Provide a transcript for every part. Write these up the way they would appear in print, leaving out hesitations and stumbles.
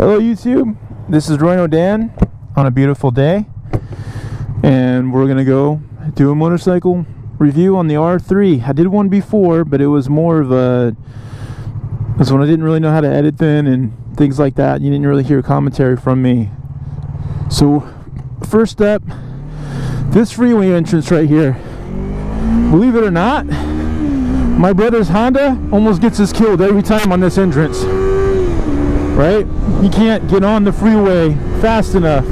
Hello YouTube, this is Roy Dan on a beautiful day, and we're gonna go do a motorcycle review on the R3. I did one before, but it was more of a, this one I didn't really know how to edit then and things like that. You didn't really hear commentary from me. So first up, this freeway entrance right here, believe it or not, my brother's Honda almost gets us killed every time on this entrance. Right? He can't get on the freeway fast enough,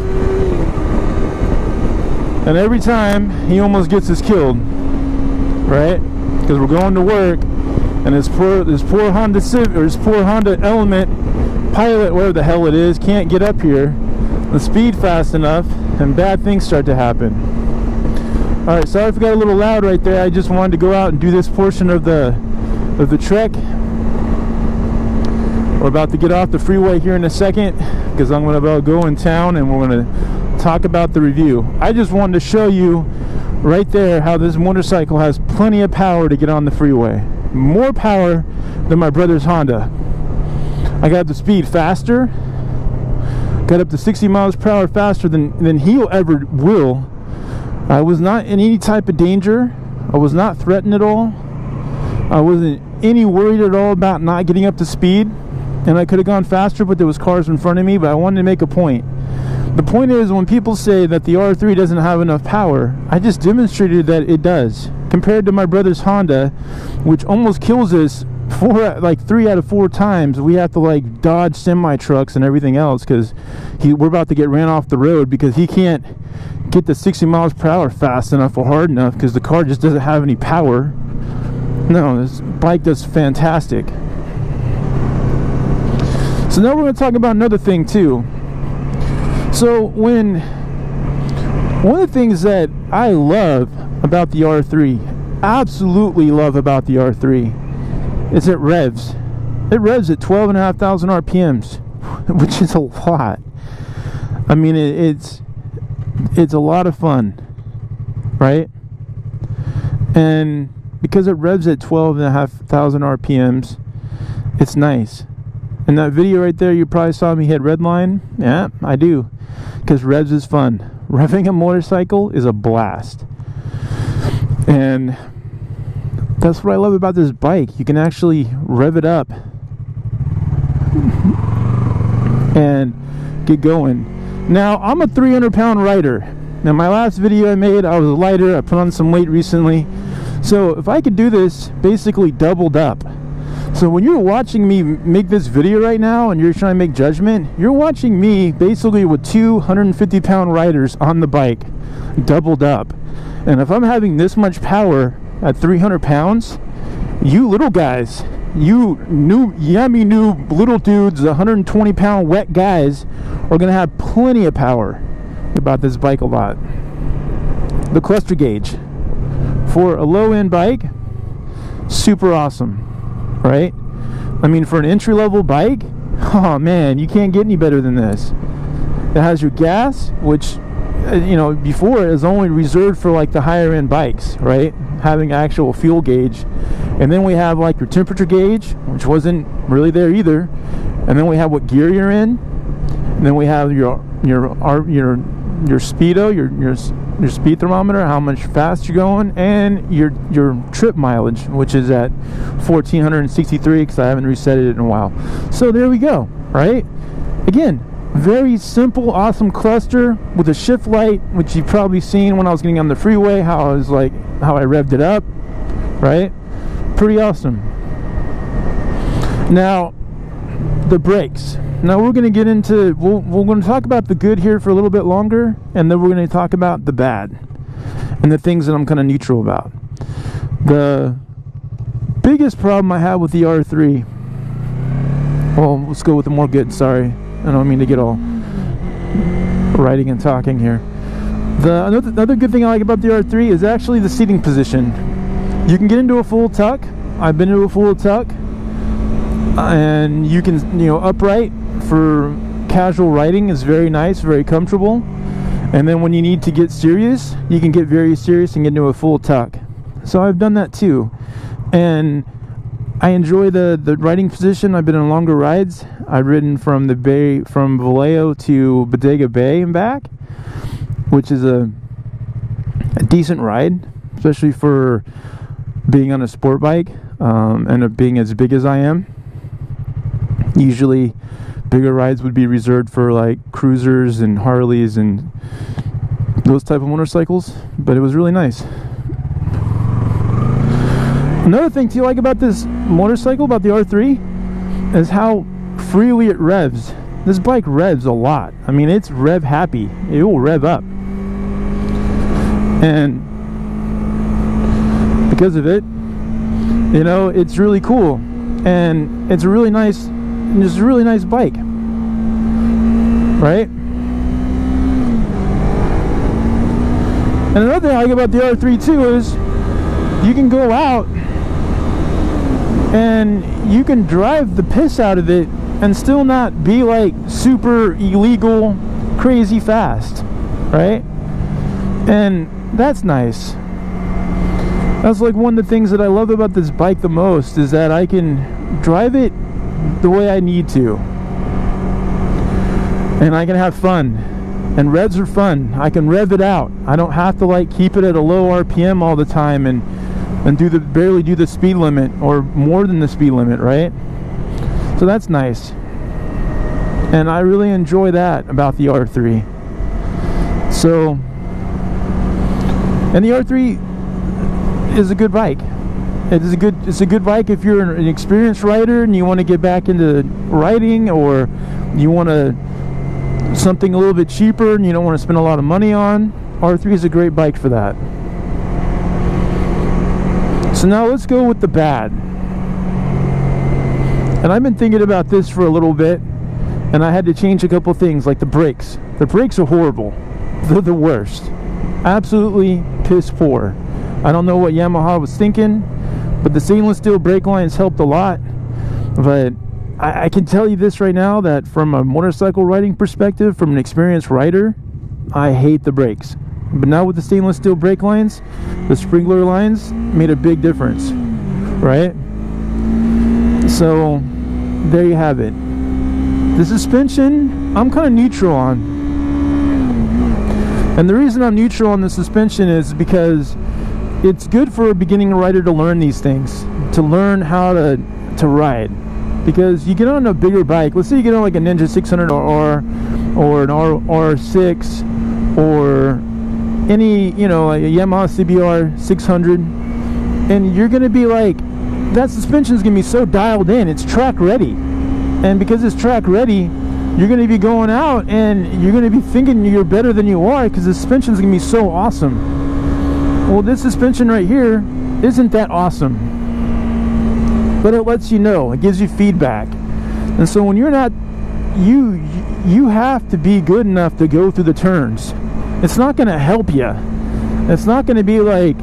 and every time he almost gets us killed, right? Because we're going to work, and this poor Honda Civic, or this poor Honda Element Pilot, whatever the hell it is, can't get up here the speed fast enough, and bad things start to happen. All right, sorry if it got a little loud right there. I just wanted to go out and do this portion of the trek. We're about to get off the freeway here in a second because I'm going to go in town and we're going to talk about the review. I just wanted to show you right there how this motorcycle has plenty of power to get on the freeway. More power than my brother's Honda. I got the speed faster, got up to 60 miles per hour faster than he ever will. I was not in any type of danger. I was not threatened at all. I wasn't any worried at all about not getting up to speed. And I could have gone faster, but there was cars in front of me. But I wanted to make a point. The point is, when people say that the R3 doesn't have enough power, I just demonstrated that it does. Compared to my brother's Honda, which almost kills us 3 out of 4 times. We have to like dodge semi trucks and everything else because we're about to get ran off the road because he can't get to 60 miles per hour fast enough or hard enough because the car just doesn't have any power. No, this bike does fantastic. So now we're going to talk about another thing too. So one of the things that I love about the R3, absolutely love about the R3, is it revs. It revs at 12,500 RPMs, which is a lot. I mean, it's a lot of fun, right? And because it revs at 12,500 RPMs, it's nice. In that video right there, you probably saw me hit red line. Yeah, I do. Because revs is fun. Revving a motorcycle is a blast. And that's what I love about this bike. You can actually rev it up and get going. Now, I'm a 300-pound rider. Now, my last video I made, I was lighter. I put on some weight recently. So if I could do this basically doubled up. So when you're watching me make this video right now and you're trying to make judgment, you're watching me basically with 250-pound riders on the bike, doubled up. And if I'm having this much power at 300 pounds, you little guys, you yummy new little dudes, 120-pound wet guys, are going to have plenty of power. About this bike a lot. The cluster gauge. For a low-end bike, super awesome. Right? I mean, for an entry-level bike, oh man, you can't get any better than this. It has your gas, which, you know, before it was only reserved for like the higher end bikes, right? Having actual fuel gauge. And then we have like your temperature gauge, which wasn't really there either. And then we have what gear you're in. And then we have your speedo, your speed thermometer, how much fast you're going, and your trip mileage, which is at 1,463 because I haven't reset it in a while. So there we go, right? Again, very simple, awesome cluster with a shift light, which you've probably seen when I was getting on the freeway, how I revved it up, right? Pretty awesome. Now, the brakes. Now we're going to get into, we're going to talk about the good here for a little bit longer, and then we're going to talk about the bad and the things that I'm kind of neutral about. The biggest problem I have with the R3, well, let's go with the more good, sorry. I don't mean to get all writing and talking here. Another good thing I like about the R3 is actually the seating position. You can get into a full tuck. I've been into a full tuck. And you can, you know, upright for casual riding is very nice, very comfortable. And then when you need to get serious, you can get very serious and get into a full tuck. So I've done that too. And I enjoy the riding position. I've been on longer rides. I've ridden from the bay, from Vallejo to Bodega Bay and back, which is a decent ride, especially for being on a sport bike and being as big as I am. Usually bigger rides would be reserved for like cruisers and Harleys and those type of motorcycles, but it was really nice. Another thing to like about this motorcycle, about the R3, is how freely it revs. This bike revs a lot. I mean, it's rev happy. It will rev up. And because of it, you know, it's really cool. And it's a really nice bike. Right? And another thing I like about the R3 too is you can go out and you can drive the piss out of it and still not be like super illegal, crazy fast, right? And that's nice. That's like one of the things that I love about this bike the most, is that I can drive it the way I need to, and I can have fun. And revs are fun. I can rev it out. I don't have to like keep it at a low RPM all the time and barely do the speed limit or more than the speed limit, right? So that's nice. And I really enjoy that about the R3. So, and the R3 is a good bike. It's a good bike if you're an experienced rider and you want to get back into riding, or you want to something a little bit cheaper and you don't want to spend a lot of money on. R3 is a great bike for that. So now let's go with the bad. And I've been thinking about this for a little bit, and I had to change a couple things, like the brakes. The brakes are horrible. They're the worst. Absolutely piss poor. I don't know what Yamaha was thinking, but the stainless steel brake lines helped a lot. But I can tell you this right now, that from a motorcycle riding perspective, from an experienced rider, I hate the brakes. But now with the stainless steel brake lines, the Spiegler lines made a big difference, right? So there you have it. The suspension, I'm kind of neutral on. And the reason I'm neutral on the suspension is because it's good for a beginning rider to learn these things, to learn how to ride. Because you get on a bigger bike, let's say you get on like a Ninja 600R or an R6 or any, you know, like a Yamaha CBR 600, and you're gonna be like, that suspension is gonna be so dialed in, it's track ready. And because it's track ready, you're gonna be going out and you're gonna be thinking you're better than you are, because the suspension is gonna be so awesome. Well, this suspension right here isn't that awesome, but it lets you know, it gives you feedback. And so when you're not, you have to be good enough to go through the turns. It's not going to help you. It's not going to be like,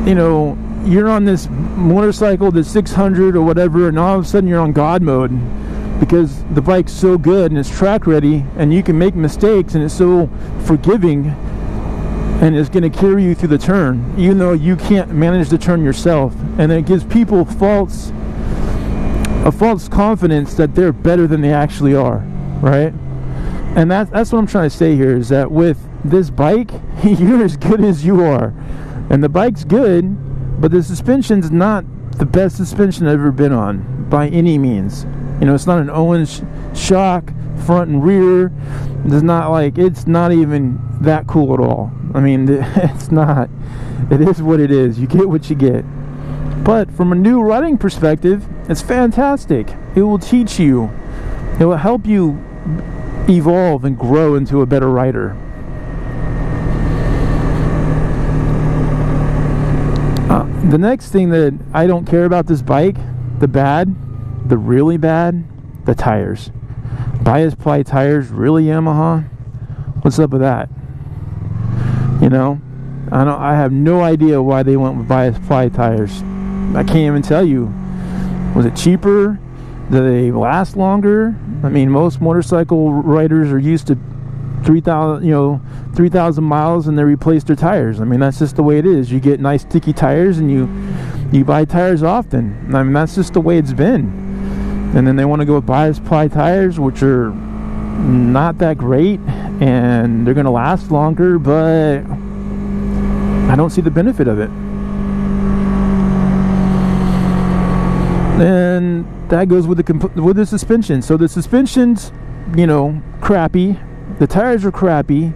you know, you're on this motorcycle, the 600 or whatever, and all of a sudden you're on God mode because the bike's so good and it's track ready and you can make mistakes and it's so forgiving and it's going to carry you through the turn, even though you can't manage the turn yourself. And it gives people a false confidence that they're better than they actually are, right? And that's what I'm trying to say here, is that with this bike, you're as good as you are. And the bike's good, but the suspension's not the best suspension I've ever been on, by any means. You know, it's not an Owens shock, front and rear. It's not even that cool at all. I mean, it's not. It is what it is. You get what you get. But from a new riding perspective, it's fantastic. It will teach you. It will help you evolve and grow into a better rider. The next thing that I don't care about this bike, the really bad, the tires. Bias ply tires, really, Yamaha? What's up with that? You know, I have no idea why they went with bias ply tires. I can't even tell you. Was it cheaper? Do they last longer? I mean, most motorcycle riders are used to 3,000 miles and they replace their tires. I mean, that's just the way it is. You get nice sticky tires and you buy tires often. I mean, that's just the way it's been. And then they want to go with bias ply tires, which are not that great, and they're going to last longer, but I don't see the benefit of it. And that goes with the suspension. So the suspension's, you know, crappy. The tires are crappy.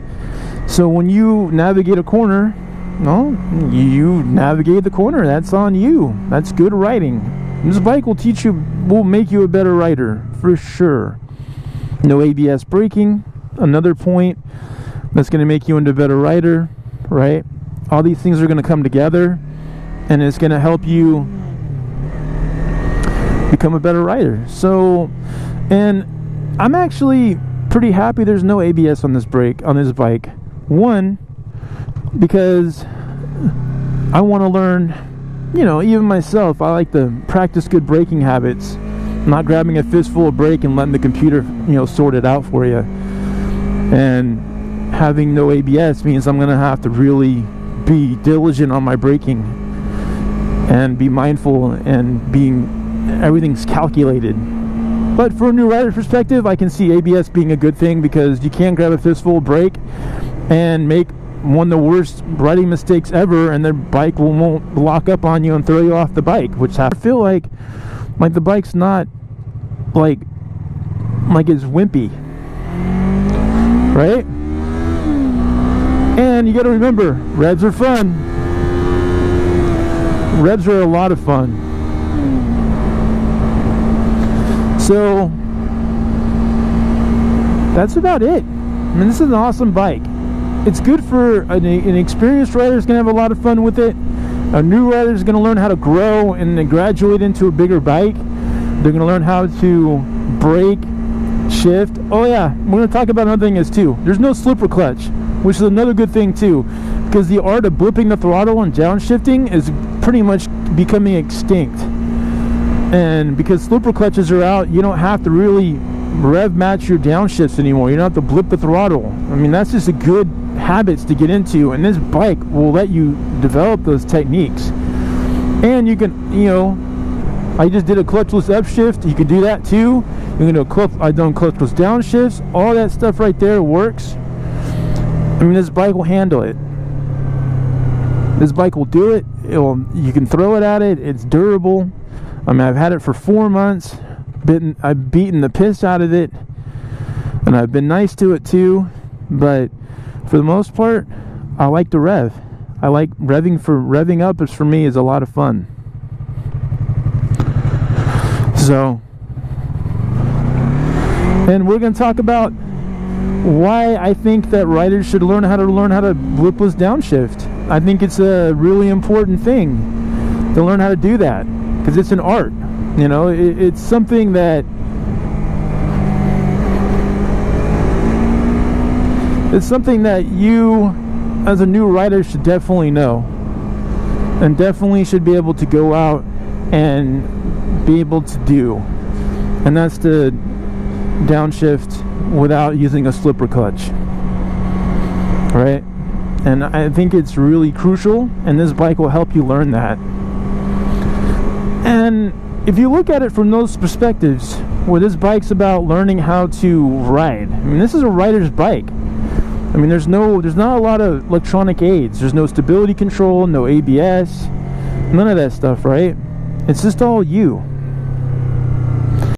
So when you navigate a corner, well, you navigate the corner. That's on you. That's good riding. This bike will make you a better rider for sure. No ABS braking, another point that's going to make you into a better rider, right? All these things are going to come together, and it's going to help you become a better rider. So, and I'm actually pretty happy there's no ABS on this bike. One, because I want to learn, you know, even myself, I like to practice good braking habits, not grabbing a fistful of brake and letting the computer, you know, sort it out for you. And having no ABS means I'm going to have to really be diligent on my braking and be mindful and everything's calculated. But for a new rider perspective, I can see ABS being a good thing, because you can grab a fistful of brake and make one of the worst riding mistakes ever, and the bike won't lock up on you and throw you off the bike, which I feel like the bike's not like it's wimpy, right? And you got to remember, revs are fun. Revs are a lot of fun. So that's about it. I mean, this is an awesome bike. It's good for an experienced rider is going to have a lot of fun with it. A new rider is going to learn how to grow and then graduate into a bigger bike. They're going to learn how to brake, shift. Oh yeah, we're going to talk about another thing is too. There's no slipper clutch, which is another good thing too, because the art of blipping the throttle and downshifting is pretty much becoming extinct. And because slipper clutches are out, you don't have to really rev match your downshifts anymore. You don't have to blip the throttle. I mean, that's just a good habits to get into, and this bike will let you develop those techniques. And you can, you know, I just did a clutchless upshift. You can do that too. You can do I've done clutchless downshifts. All that stuff right there works. I mean, this bike will handle it. This bike will do it. You can throw it at it. It's durable. I mean, I've had it for 4 months. I've beaten the piss out of it, and I've been nice to it too. But for the most part, I like to rev. I like revving up. For me is a lot of fun. So, and we're going to talk about why I think that riders should learn how to blipless downshift. I think it's a really important thing to learn how to do that, because it's an art. You know, it's something that you as a new rider should definitely know, and definitely should be able to go out and be able to do, and that's to downshift without using a slipper clutch, right? And I think it's really crucial, and this bike will help you learn that. And if you look at it from those perspectives, where this bike's about learning how to ride, I mean, this is a rider's bike. I mean, there's not a lot of electronic aids. There's no stability control, no ABS, none of that stuff, right? It's just all you.